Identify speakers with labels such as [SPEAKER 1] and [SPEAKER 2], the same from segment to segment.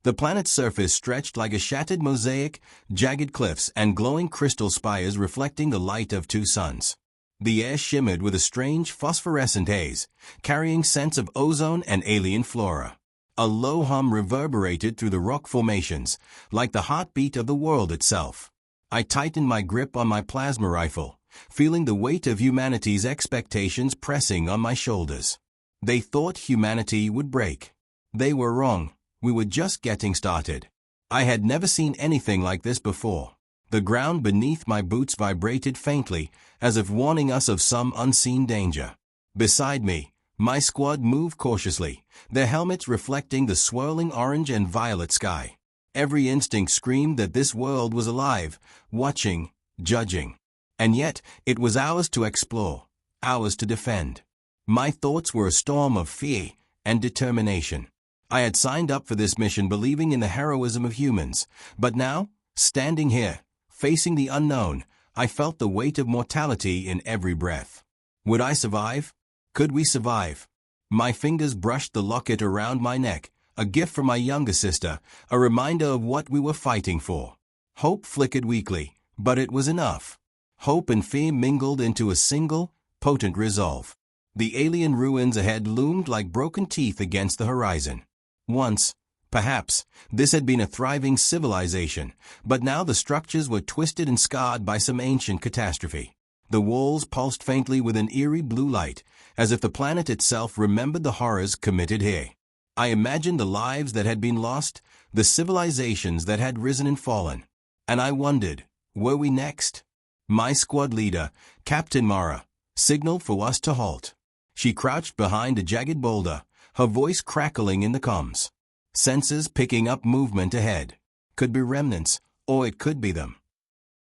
[SPEAKER 1] The planet's surface stretched like a shattered mosaic, jagged cliffs and glowing crystal spires reflecting the light of two suns. The air shimmered with a strange phosphorescent haze, carrying scents of ozone and alien flora. A low hum reverberated through the rock formations, like the heartbeat of the world itself. I tightened my grip on my plasma rifle, feeling the weight of humanity's expectations pressing on my shoulders. They thought humanity would break. They were wrong. We were just getting started. I had never seen anything like this before. The ground beneath my boots vibrated faintly, as if warning us of some unseen danger. Beside me, my squad moved cautiously, their helmets reflecting the swirling orange and violet sky. Every instinct screamed that this world was alive, watching, judging. And yet, it was ours to explore, ours to defend. My thoughts were a storm of fear and determination. I had signed up for this mission believing in the heroism of humans, but now, standing here, facing the unknown, I felt the weight of mortality in every breath. Would I survive? Could we survive? My fingers brushed the locket around my neck, a gift from my younger sister, a reminder of what we were fighting for. Hope flickered weakly, but it was enough. Hope and fear mingled into a single, potent resolve. The alien ruins ahead loomed like broken teeth against the horizon. Once, perhaps, this had been a thriving civilization, but now the structures were twisted and scarred by some ancient catastrophe. The walls pulsed faintly with an eerie blue light, as if the planet itself remembered the horrors committed here. I imagined the lives that had been lost, the civilizations that had risen and fallen. And I wondered, were we next? My squad leader, Captain Mara, signaled for us to halt. She crouched behind a jagged boulder, her voice crackling in the comms. Sensors picking up movement ahead. Could be remnants, or it could be them.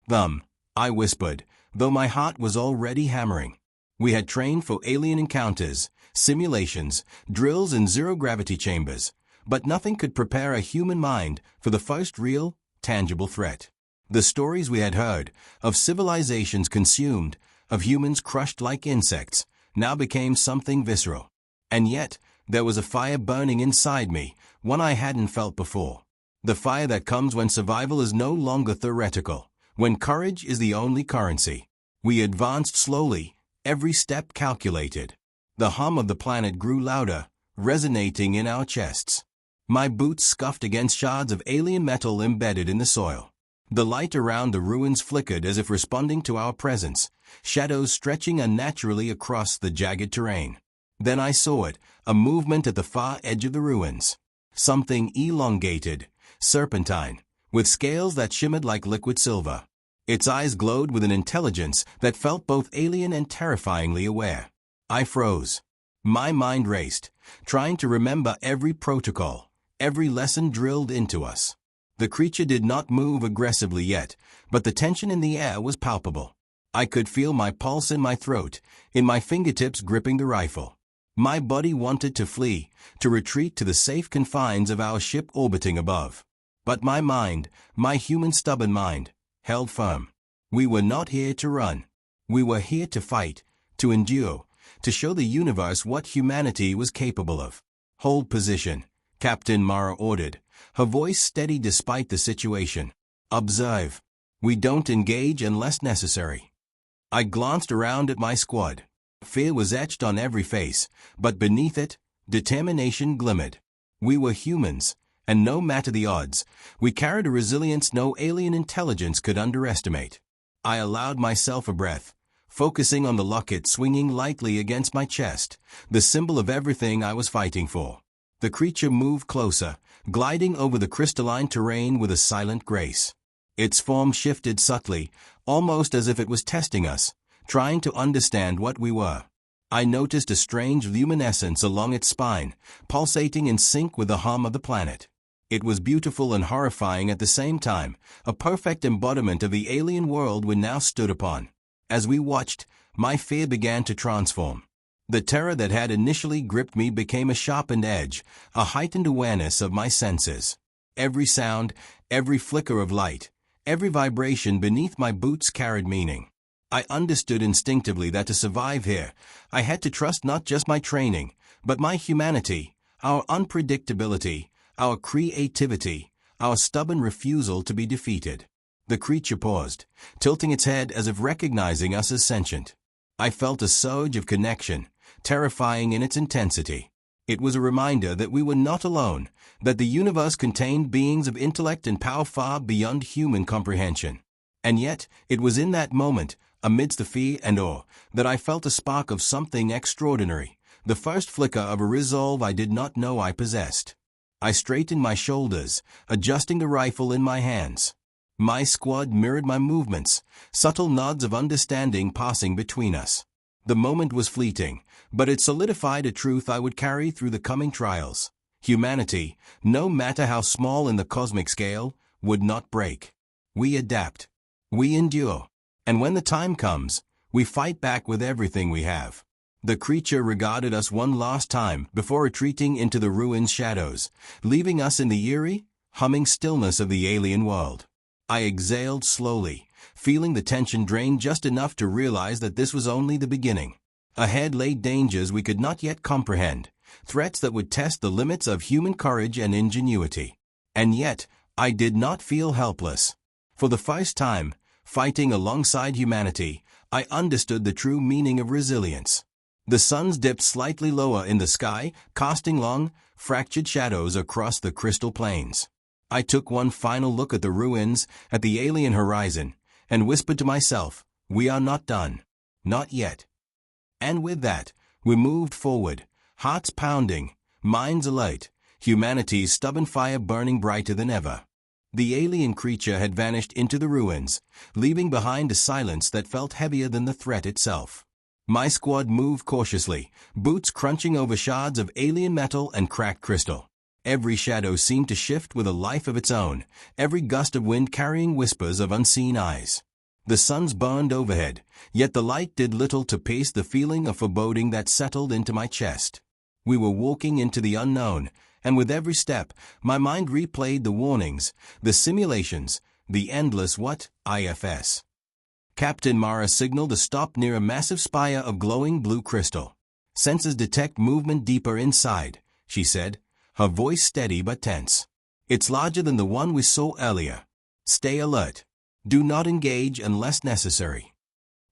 [SPEAKER 1] Them, I whispered, though my heart was already hammering. We had trained for alien encounters, simulations, drills in zero-gravity chambers, but nothing could prepare a human mind for the first real, tangible threat. The stories we had heard, of civilizations consumed, of humans crushed like insects, now became something visceral. And yet, there was a fire burning inside me, one I hadn't felt before. The fire that comes when survival is no longer theoretical, when courage is the only currency. We advanced slowly, every step calculated. The hum of the planet grew louder, resonating in our chests. My boots scuffed against shards of alien metal embedded in the soil. The light around the ruins flickered as if responding to our presence, shadows stretching unnaturally across the jagged terrain. Then I saw it, a movement at the far edge of the ruins. Something elongated, serpentine, with scales that shimmered like liquid silver. Its eyes glowed with an intelligence that felt both alien and terrifyingly aware. I froze. My mind raced, trying to remember every protocol, every lesson drilled into us. The creature did not move aggressively yet, but the tension in the air was palpable. I could feel my pulse in my throat, in my fingertips gripping the rifle. My body wanted to flee, to retreat to the safe confines of our ship orbiting above. But my mind, my human stubborn mind, held firm. We were not here to run. We were here to fight, to endure, to show the universe what humanity was capable of. Hold position, Captain Mara ordered, her voice steady despite the situation. Observe. We don't engage unless necessary. I glanced around at my squad. Fear was etched on every face, but beneath it, determination glimmered. We were humans, and no matter the odds, we carried a resilience no alien intelligence could underestimate. I allowed myself a breath, focusing on the locket swinging lightly against my chest, the symbol of everything I was fighting for. The creature moved closer, gliding over the crystalline terrain with a silent grace. Its form shifted subtly, almost as if it was testing us, trying to understand what we were. I noticed a strange luminescence along its spine, pulsating in sync with the hum of the planet. It was beautiful and horrifying at the same time, a perfect embodiment of the alien world we now stood upon. As we watched, my fear began to transform. The terror that had initially gripped me became a sharpened edge, a heightened awareness of my senses. Every sound, every flicker of light, every vibration beneath my boots carried meaning. I understood instinctively that to survive here, I had to trust not just my training, but my humanity, our unpredictability, our creativity, our stubborn refusal to be defeated. The creature paused, tilting its head as if recognizing us as sentient. I felt a surge of connection, terrifying in its intensity. It was a reminder that we were not alone, that the universe contained beings of intellect and power far beyond human comprehension. And yet, it was in that moment, amidst the fear and awe, that I felt a spark of something extraordinary, the first flicker of a resolve I did not know I possessed. I straightened my shoulders, adjusting the rifle in my hands. My squad mirrored my movements, subtle nods of understanding passing between us. The moment was fleeting, but it solidified a truth I would carry through the coming trials. Humanity, no matter how small in the cosmic scale, would not break. We adapt. We endure. And when the time comes, we fight back with everything we have. The creature regarded us one last time before retreating into the ruins' shadows, leaving us in the eerie, humming stillness of the alien world. I exhaled slowly, feeling the tension drain just enough to realize that this was only the beginning. Ahead lay dangers we could not yet comprehend, threats that would test the limits of human courage and ingenuity. And yet, I did not feel helpless. For the first time, fighting alongside humanity, I understood the true meaning of resilience. The suns dipped slightly lower in the sky, casting long, fractured shadows across the crystal plains. I took one final look at the ruins, at the alien horizon, and whispered to myself, "We are not done. Not yet." And with that, we moved forward, hearts pounding, minds alight, humanity's stubborn fire burning brighter than ever. The alien creature had vanished into the ruins, leaving behind a silence that felt heavier than the threat itself. My squad moved cautiously, boots crunching over shards of alien metal and cracked crystal. Every shadow seemed to shift with a life of its own, every gust of wind carrying whispers of unseen eyes. The suns burned overhead, yet the light did little to pace the feeling of foreboding that settled into my chest. We were walking into the unknown, and with every step, my mind replayed the warnings, the simulations, the endless what ifs. Captain Mara signaled a stop near a massive spire of glowing blue crystal. "Sensors detect movement deeper inside," she said, her voice steady but tense. "It's larger than the one we saw earlier. Stay alert. Do not engage unless necessary."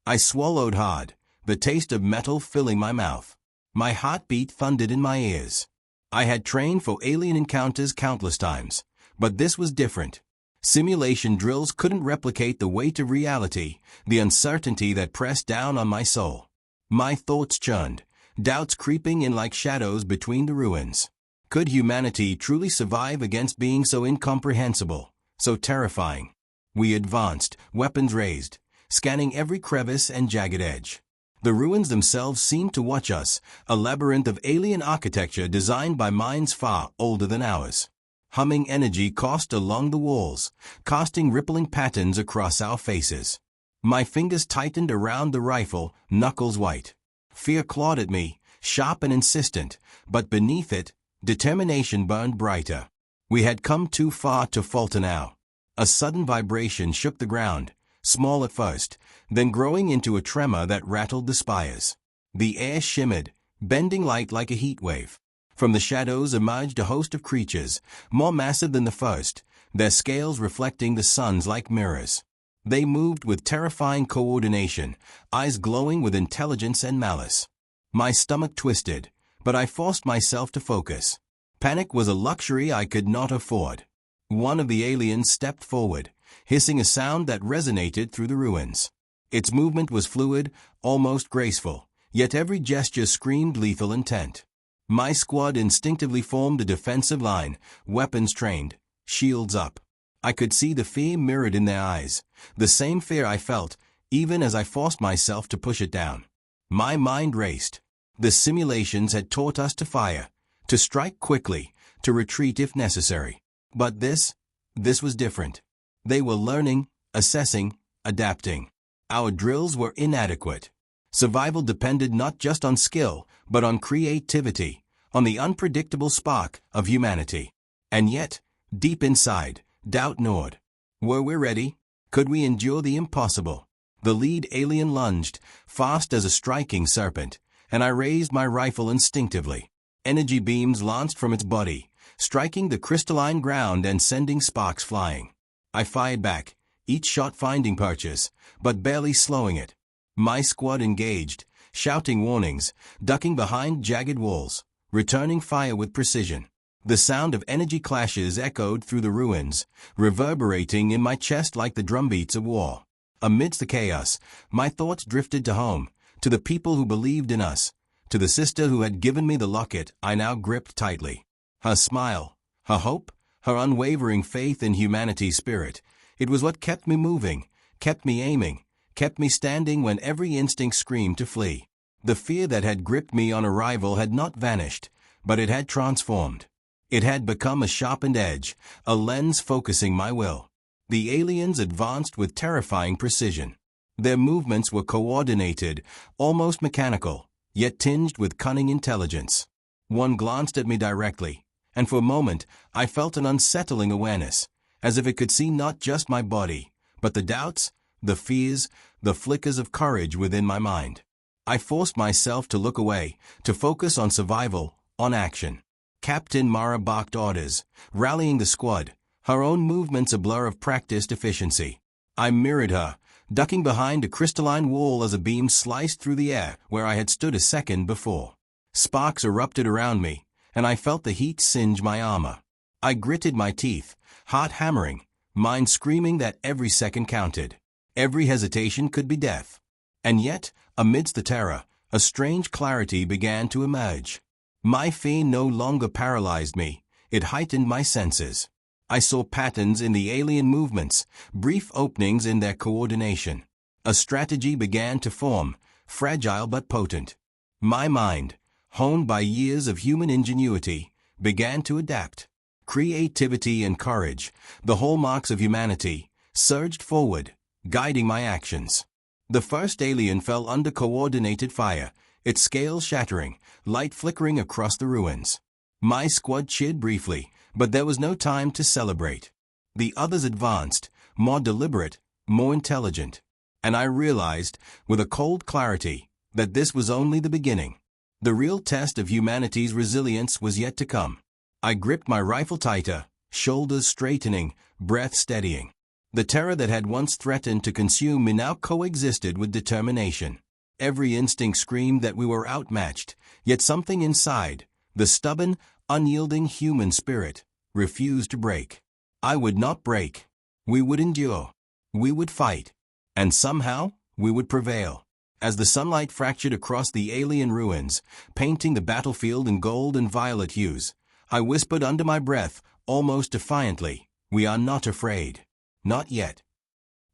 [SPEAKER 1] I swallowed hard, the taste of metal filling my mouth. My heartbeat thundered in my ears. I had trained for alien encounters countless times, but this was different. Simulation drills couldn't replicate the weight of reality, the uncertainty that pressed down on my soul. My thoughts churned, doubts creeping in like shadows between the ruins. Could humanity truly survive against being so incomprehensible, so terrifying? We advanced, weapons raised, scanning every crevice and jagged edge. The ruins themselves seemed to watch us, a labyrinth of alien architecture designed by minds far older than ours. Humming energy coursed along the walls, casting rippling patterns across our faces. My fingers tightened around the rifle, knuckles white. Fear clawed at me, sharp and insistent, but beneath it, determination burned brighter. We had come too far to falter now. A sudden vibration shook the ground, small at first, then growing into a tremor that rattled the spires. The air shimmered, bending light like a heat wave. From the shadows emerged a host of creatures, more massive than the first, their scales reflecting the suns like mirrors. They moved with terrifying coordination, eyes glowing with intelligence and malice. My stomach twisted, but I forced myself to focus. Panic was a luxury I could not afford. One of the aliens stepped forward, hissing a sound that resonated through the ruins. Its movement was fluid, almost graceful, yet every gesture screamed lethal intent. My squad instinctively formed a defensive line, weapons trained, shields up. I could see the fear mirrored in their eyes, the same fear I felt, even as I forced myself to push it down. My mind raced. The simulations had taught us to fire, to strike quickly, to retreat if necessary. But this was different. They were learning, assessing, adapting. Our drills were inadequate. Survival depended not just on skill, but on creativity, on the unpredictable spark of humanity. And yet, deep inside, doubt gnawed. Were we ready? Could we endure the impossible? The lead alien lunged, fast as a striking serpent, and I raised my rifle instinctively. Energy beams launched from its body, striking the crystalline ground and sending sparks flying. I fired back, each shot finding purchase, but barely slowing it. My squad engaged, shouting warnings, ducking behind jagged walls, returning fire with precision. The sound of energy clashes echoed through the ruins, reverberating in my chest like the drumbeats of war. Amidst the chaos, my thoughts drifted to home, to the people who believed in us, to the sister who had given me the locket I now gripped tightly. Her smile, her hope, her unwavering faith in humanity's spirit, it was what kept me moving, kept me aiming, kept me standing when every instinct screamed to flee. The fear that had gripped me on arrival had not vanished, but it had transformed. It had become a sharpened edge, a lens focusing my will. The aliens advanced with terrifying precision. Their movements were coordinated, almost mechanical, yet tinged with cunning intelligence. One glanced at me directly, and for a moment I felt an unsettling awareness, as if it could see not just my body, but the doubts, the fears, the flickers of courage within my mind. I forced myself to look away, to focus on survival, on action. Captain Mara barked orders, rallying the squad, her own movements a blur of practiced efficiency. I mirrored her, ducking behind a crystalline wall as a beam sliced through the air where I had stood a second before. Sparks erupted around me, and I felt the heat singe my armor. I gritted my teeth, heart hammering, mind screaming that every second counted. Every hesitation could be death. And yet, amidst the terror, a strange clarity began to emerge. My fear no longer paralyzed me, it heightened my senses. I saw patterns in the alien movements, brief openings in their coordination. A strategy began to form, fragile but potent. My mind, honed by years of human ingenuity, began to adapt. Creativity and courage, the hallmarks of humanity, surged forward, guiding my actions. The first alien fell under coordinated fire, its scales shattering, light flickering across the ruins. My squad cheered briefly, but there was no time to celebrate. The others advanced, more deliberate, more intelligent. And I realized, with a cold clarity, that this was only the beginning. The real test of humanity's resilience was yet to come. I gripped my rifle tighter, shoulders straightening, breath steadying. The terror that had once threatened to consume me now coexisted with determination. Every instinct screamed that we were outmatched, yet something inside, the stubborn, unyielding human spirit, refused to break. I would not break. We would endure. We would fight. And somehow, we would prevail. As the sunlight fractured across the alien ruins, painting the battlefield in gold and violet hues, I whispered under my breath, almost defiantly, "We are not afraid. Not yet."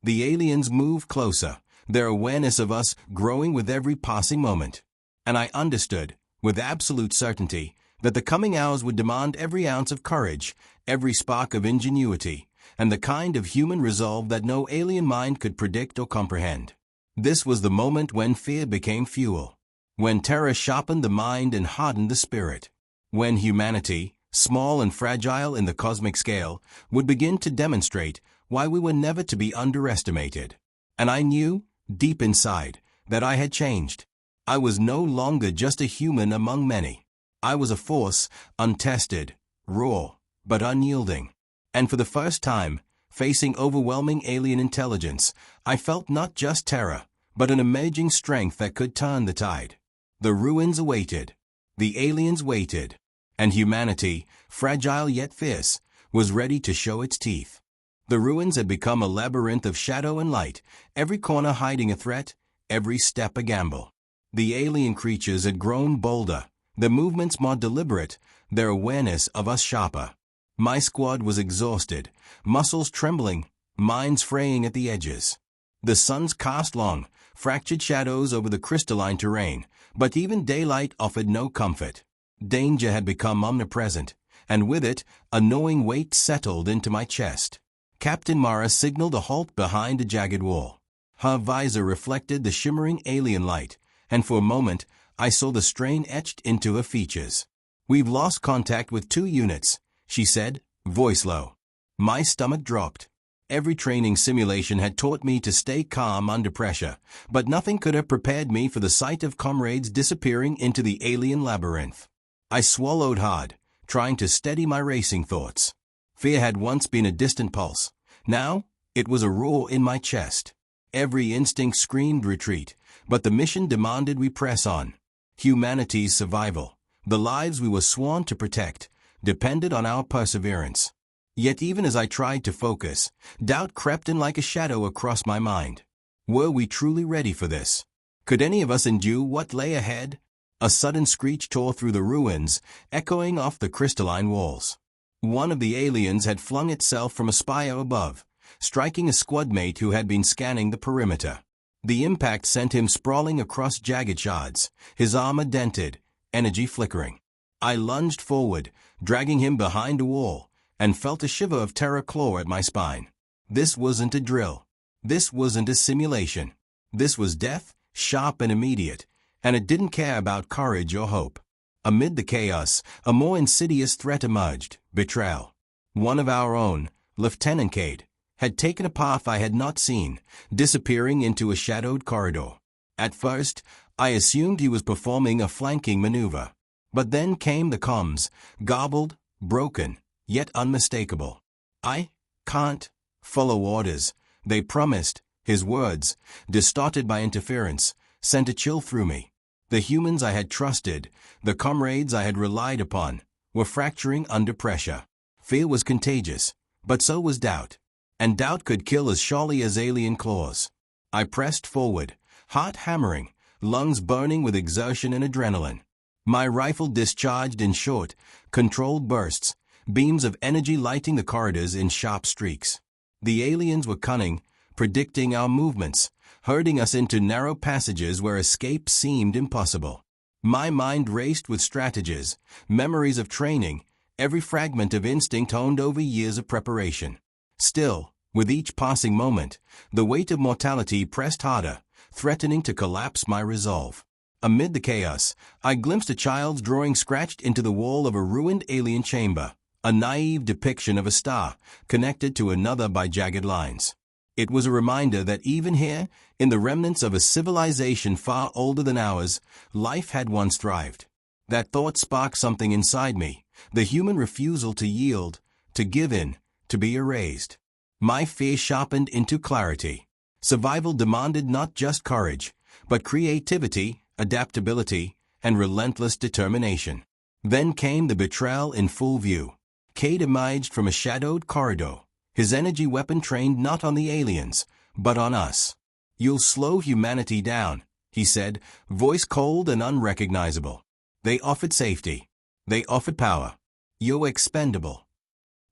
[SPEAKER 1] The aliens moved closer, their awareness of us growing with every passing moment. And I understood, with absolute certainty, that the coming hours would demand every ounce of courage, every spark of ingenuity, and the kind of human resolve that no alien mind could predict or comprehend. This was the moment when fear became fuel, when terror sharpened the mind and hardened the spirit, when humanity, small and fragile in the cosmic scale, would begin to demonstrate why we were never to be underestimated. And I knew, deep inside, that I had changed. I was no longer just a human among many. I was a force, untested, raw, but unyielding. And for the first time, facing overwhelming alien intelligence, I felt not just terror, but an emerging strength that could turn the tide. The ruins awaited. The aliens waited. And humanity, fragile yet fierce, was ready to show its teeth. The ruins had become a labyrinth of shadow and light, every corner hiding a threat, every step a gamble. The alien creatures had grown bolder, their movements more deliberate, their awareness of us sharper. My squad was exhausted, muscles trembling, minds fraying at the edges. The suns cast long, fractured shadows over the crystalline terrain, but even daylight offered no comfort. Danger had become omnipresent, and with it, a gnawing weight settled into my chest. Captain Mara signaled a halt behind a jagged wall. Her visor reflected the shimmering alien light, and for a moment, I saw the strain etched into her features. "We've lost contact with 2 units," she said, voice low. My stomach dropped. Every training simulation had taught me to stay calm under pressure, but nothing could have prepared me for the sight of comrades disappearing into the alien labyrinth. I swallowed hard, trying to steady my racing thoughts. Fear had once been a distant pulse. Now, it was a roar in my chest. Every instinct screamed retreat, but the mission demanded we press on. Humanity's survival, the lives we were sworn to protect, depended on our perseverance. Yet even as I tried to focus, doubt crept in like a shadow across my mind. Were we truly ready for this? Could any of us endure what lay ahead? A sudden screech tore through the ruins, echoing off the crystalline walls. One of the aliens had flung itself from a spire above, striking a squadmate who had been scanning the perimeter. The impact sent him sprawling across jagged shards, his armor dented, energy flickering. I lunged forward, dragging him behind a wall, and felt a shiver of terror claw at my spine. This wasn't a drill. This wasn't a simulation. This was death, sharp and immediate, and it didn't care about courage or hope. Amid the chaos, a more insidious threat emerged: betrayal. One of our own, Lieutenant Cade, had taken a path I had not seen, disappearing into a shadowed corridor. At first, I assumed he was performing a flanking maneuver. But then came the comms, garbled, broken, yet unmistakable. "I can't follow orders," they promised. His words, distorted by interference, sent a chill through me. The humans I had trusted, the comrades I had relied upon, were fracturing under pressure. Fear was contagious, but so was doubt. And doubt could kill as surely as alien claws. I pressed forward, heart hammering, lungs burning with exertion and adrenaline. My rifle discharged in short, controlled bursts, beams of energy lighting the corridors in sharp streaks. The aliens were cunning, predicting our movements, herding us into narrow passages where escape seemed impossible. My mind raced with strategies, memories of training, every fragment of instinct honed over years of preparation. Still, with each passing moment, the weight of mortality pressed harder, threatening to collapse my resolve. Amid the chaos, I glimpsed a child's drawing scratched into the wall of a ruined alien chamber, a naive depiction of a star, connected to another by jagged lines. It was a reminder that even here, in the remnants of a civilization far older than ours, life had once thrived. That thought sparked something inside me, the human refusal to yield, to give in, to be erased. My fear sharpened into clarity. Survival demanded not just courage, but creativity, adaptability, and relentless determination. Then came the betrayal in full view. Cade emerged from a shadowed corridor, his energy weapon trained not on the aliens, but on us. "You'll slow humanity down," he said, voice cold and unrecognizable. They offered safety. They offered power. "You're expendable."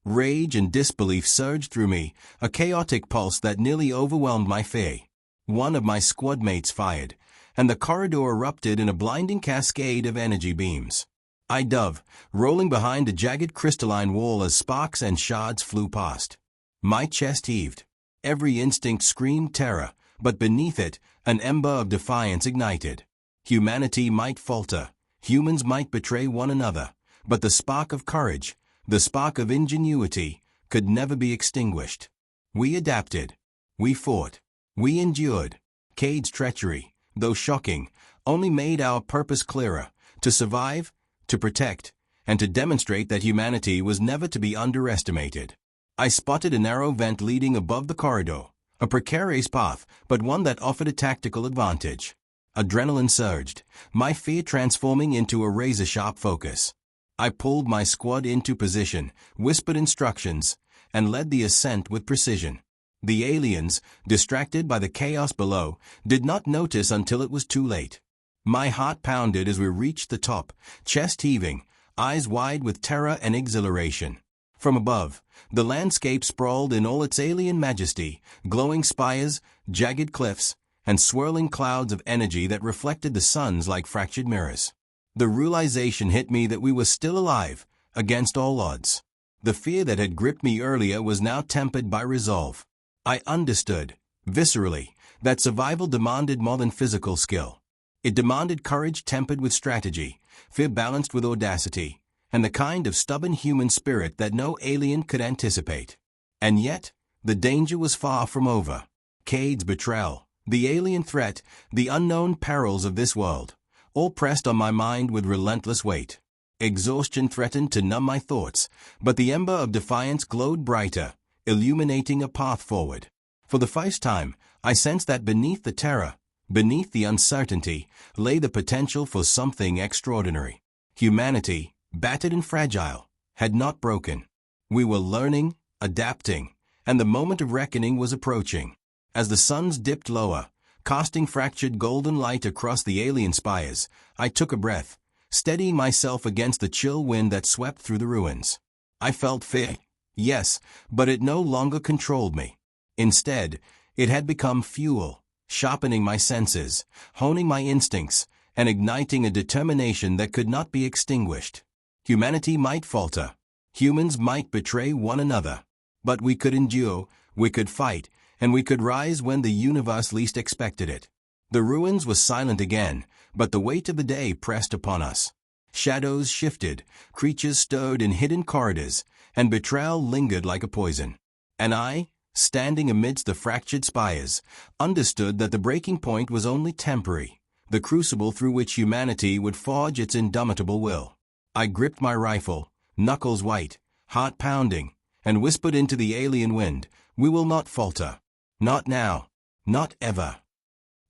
[SPEAKER 1] Rage and disbelief surged through me, a chaotic pulse that nearly overwhelmed my fear. One of my squad mates fired, and the corridor erupted in a blinding cascade of energy beams. I dove, rolling behind a jagged crystalline wall as sparks and shards flew past. My chest heaved. Every instinct screamed terror, but beneath it, an ember of defiance ignited. Humanity might falter, humans might betray one another, but the spark of courage, the spark of ingenuity, could never be extinguished. We adapted. We fought. We endured. Cade's treachery, though shocking, only made our purpose clearer: to survive, to protect, and to demonstrate that humanity was never to be underestimated. I spotted a narrow vent leading above the corridor, a precarious path, but one that offered a tactical advantage. Adrenaline surged, my fear transforming into a razor-sharp focus. I pulled my squad into position, whispered instructions, and led the ascent with precision. The aliens, distracted by the chaos below, did not notice until it was too late. My heart pounded as we reached the top, chest heaving, eyes wide with terror and exhilaration. From above, the landscape sprawled in all its alien majesty, glowing spires, jagged cliffs, and swirling clouds of energy that reflected the suns like fractured mirrors. The realization hit me that we were still alive, against all odds. The fear that had gripped me earlier was now tempered by resolve. I understood, viscerally, that survival demanded more than physical skill. It demanded courage tempered with strategy, fear balanced with audacity, and the kind of stubborn human spirit that no alien could anticipate. And yet, the danger was far from over. Cade's betrayal, the alien threat, the unknown perils of this world, all pressed on my mind with relentless weight. Exhaustion threatened to numb my thoughts, but the ember of defiance glowed brighter, illuminating a path forward. For the first time, I sensed that beneath the terror, beneath the uncertainty, lay the potential for something extraordinary. Humanity, battered and fragile, had not broken. We were learning, adapting, and the moment of reckoning was approaching. As the suns dipped lower, casting fractured golden light across the alien spires, I took a breath, steadying myself against the chill wind that swept through the ruins. I felt fear, yes, but it no longer controlled me. Instead, it had become fuel, sharpening my senses, honing my instincts, and igniting a determination that could not be extinguished. Humanity might falter. Humans might betray one another. But we could endure, we could fight, and we could rise when the universe least expected it. The ruins were silent again, but the weight of the day pressed upon us. Shadows shifted, creatures stirred in hidden corridors, and betrayal lingered like a poison. And I, standing amidst the fractured spires, understood that the breaking point was only temporary, the crucible through which humanity would forge its indomitable will. I gripped my rifle, knuckles white, heart pounding, and whispered into the alien wind, "We will not falter. Not now. Not ever."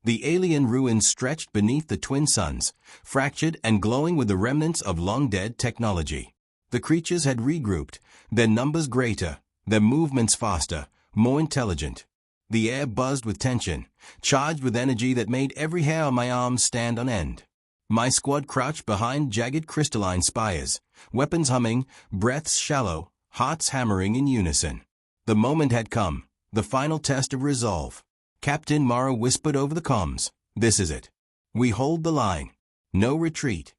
[SPEAKER 1] The alien ruins stretched beneath the twin suns, fractured and glowing with the remnants of long-dead technology. The creatures had regrouped, their numbers greater, their movements faster, more intelligent. The air buzzed with tension, charged with energy that made every hair on my arms stand on end. My squad crouched behind jagged crystalline spires, weapons humming, breaths shallow, hearts hammering in unison. The moment had come, the final test of resolve. Captain Morrow whispered over the comms, "This is it. We hold the line. No retreat."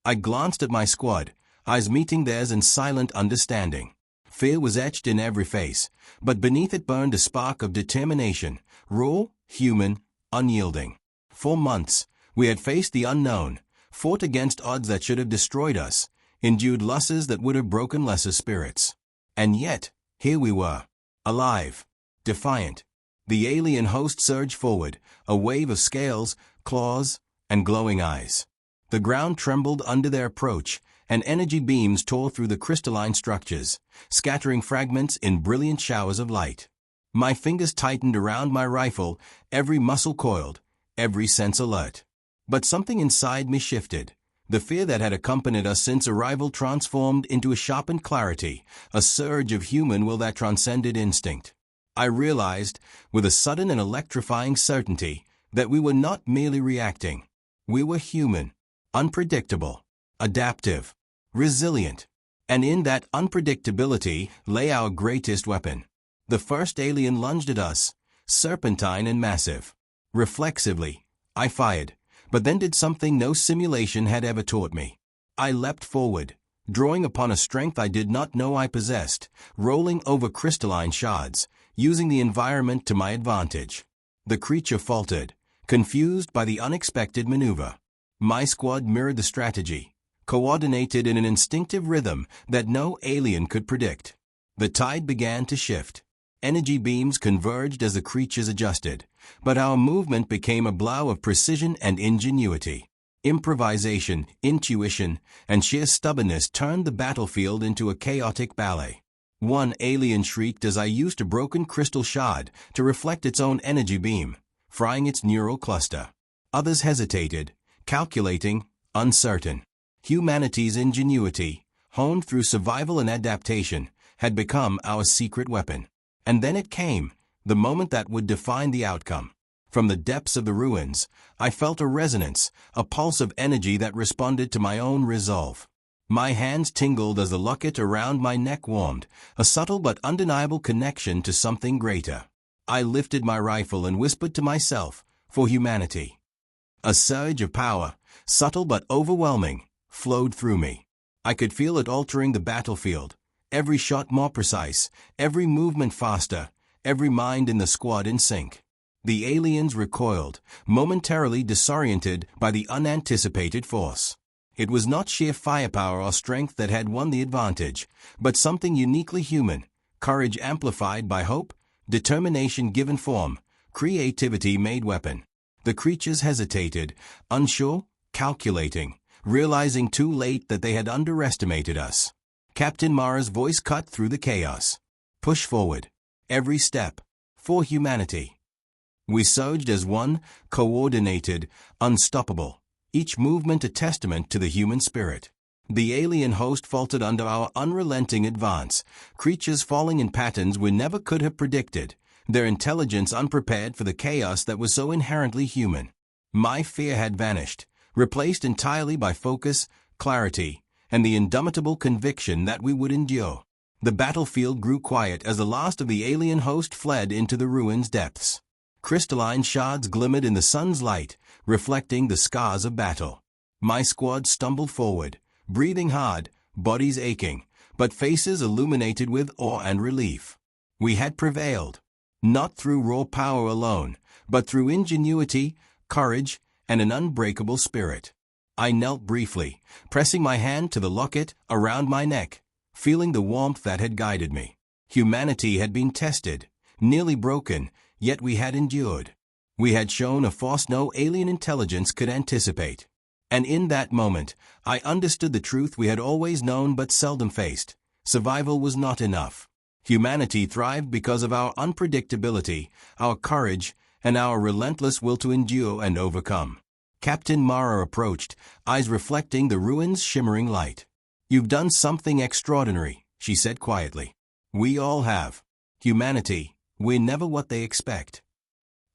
[SPEAKER 1] I glanced at my squad, eyes meeting theirs in silent understanding. Fear was etched in every face, but beneath it burned a spark of determination, raw, human, unyielding. For months, we had faced the unknown, fought against odds that should have destroyed us, endured losses that would have broken lesser spirits. And yet, here we were, alive, defiant. The alien host surged forward, a wave of scales, claws, and glowing eyes. The ground trembled under their approach, and energy beams tore through the crystalline structures, scattering fragments in brilliant showers of light. My fingers tightened around my rifle, every muscle coiled, every sense alert. But something inside me shifted. The fear that had accompanied us since arrival transformed into a sharpened clarity, a surge of human will that transcended instinct. I realized, with a sudden and electrifying certainty, that we were not merely reacting. We were human, unpredictable, adaptive, resilient. And in that unpredictability lay our greatest weapon. The first alien lunged at us, serpentine and massive. Reflexively, I fired, but then did something no simulation had ever taught me. I leapt forward, drawing upon a strength I did not know I possessed, rolling over crystalline shards, using the environment to my advantage. The creature faltered, confused by the unexpected maneuver. My squad mirrored the strategy, coordinated in an instinctive rhythm that no alien could predict. The tide began to shift. Energy beams converged as the creatures adjusted, but our movement became a blow of precision and ingenuity. Improvisation, intuition, and sheer stubbornness turned the battlefield into a chaotic ballet. One alien shrieked as I used a broken crystal shard to reflect its own energy beam, frying its neural cluster. Others hesitated, calculating, uncertain. Humanity's ingenuity, honed through survival and adaptation, had become our secret weapon. And then it came, the moment that would define the outcome. From the depths of the ruins, I felt a resonance, a pulse of energy that responded to my own resolve. My hands tingled as the locket around my neck warmed, a subtle but undeniable connection to something greater. I lifted my rifle and whispered to myself, "For humanity." A surge of power, subtle but overwhelming, flowed through me. I could feel it altering the battlefield, every shot more precise, every movement faster, every mind in the squad in sync. The aliens recoiled, momentarily disoriented by the unanticipated force. It was not sheer firepower or strength that had won the advantage, but something uniquely human, courage amplified by hope, determination given form, creativity made weapon. The creatures hesitated, unsure, calculating, realizing too late that they had underestimated us. Captain Mara's voice cut through the chaos. Push forward. Every step. For humanity. We surged as one, coordinated, unstoppable. Each movement a testament to the human spirit. The alien host faltered under our unrelenting advance, creatures falling in patterns we never could have predicted, their intelligence unprepared for the chaos that was so inherently human. My fear had vanished, replaced entirely by focus, clarity, and the indomitable conviction that we would endure. The battlefield grew quiet as the last of the alien host fled into the ruins' depths. Crystalline shards glimmered in the sun's light, reflecting the scars of battle. My squad stumbled forward, breathing hard, bodies aching, but faces illuminated with awe and relief. We had prevailed, not through raw power alone, but through ingenuity, courage, and an unbreakable spirit. I knelt briefly, pressing my hand to the locket around my neck, feeling the warmth that had guided me. Humanity had been tested, nearly broken, yet we had endured. We had shown a force no alien intelligence could anticipate. And in that moment, I understood the truth we had always known but seldom faced. Survival was not enough. Humanity thrived because of our unpredictability, our courage, and our relentless will to endure and overcome. Captain Mara approached, eyes reflecting the ruins' shimmering light. "You've done something extraordinary," she said quietly. "We all have. Humanity, we're never what they expect."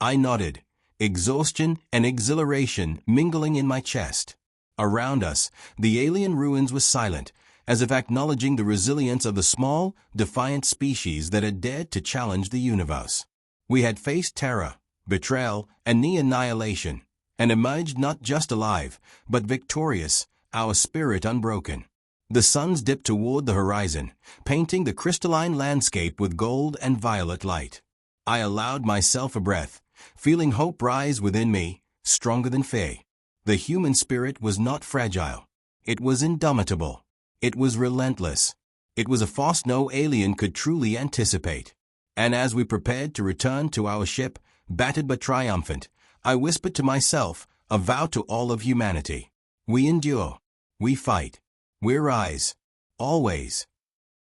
[SPEAKER 1] I nodded, exhaustion and exhilaration mingling in my chest. Around us, the alien ruins were silent, as if acknowledging the resilience of the small, defiant species that had dared to challenge the universe. We had faced terror, betrayal, and near annihilation, and emerged not just alive, but victorious, our spirit unbroken. The suns dipped toward the horizon, painting the crystalline landscape with gold and violet light. I allowed myself a breath, feeling hope rise within me, stronger than fear. The human spirit was not fragile. It was indomitable. It was relentless. It was a force no alien could truly anticipate. And as we prepared to return to our ship, battered but triumphant, I whispered to myself, a vow to all of humanity. We endure. We fight. We rise. Always.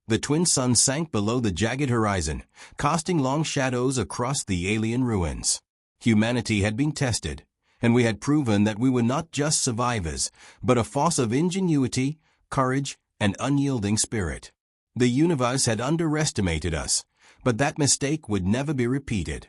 [SPEAKER 1] The twin suns sank below the jagged horizon, casting long shadows across the alien ruins. Humanity had been tested, and we had proven that we were not just survivors, but a force of ingenuity, courage, and unyielding spirit. The universe had underestimated us, but that mistake would never be repeated.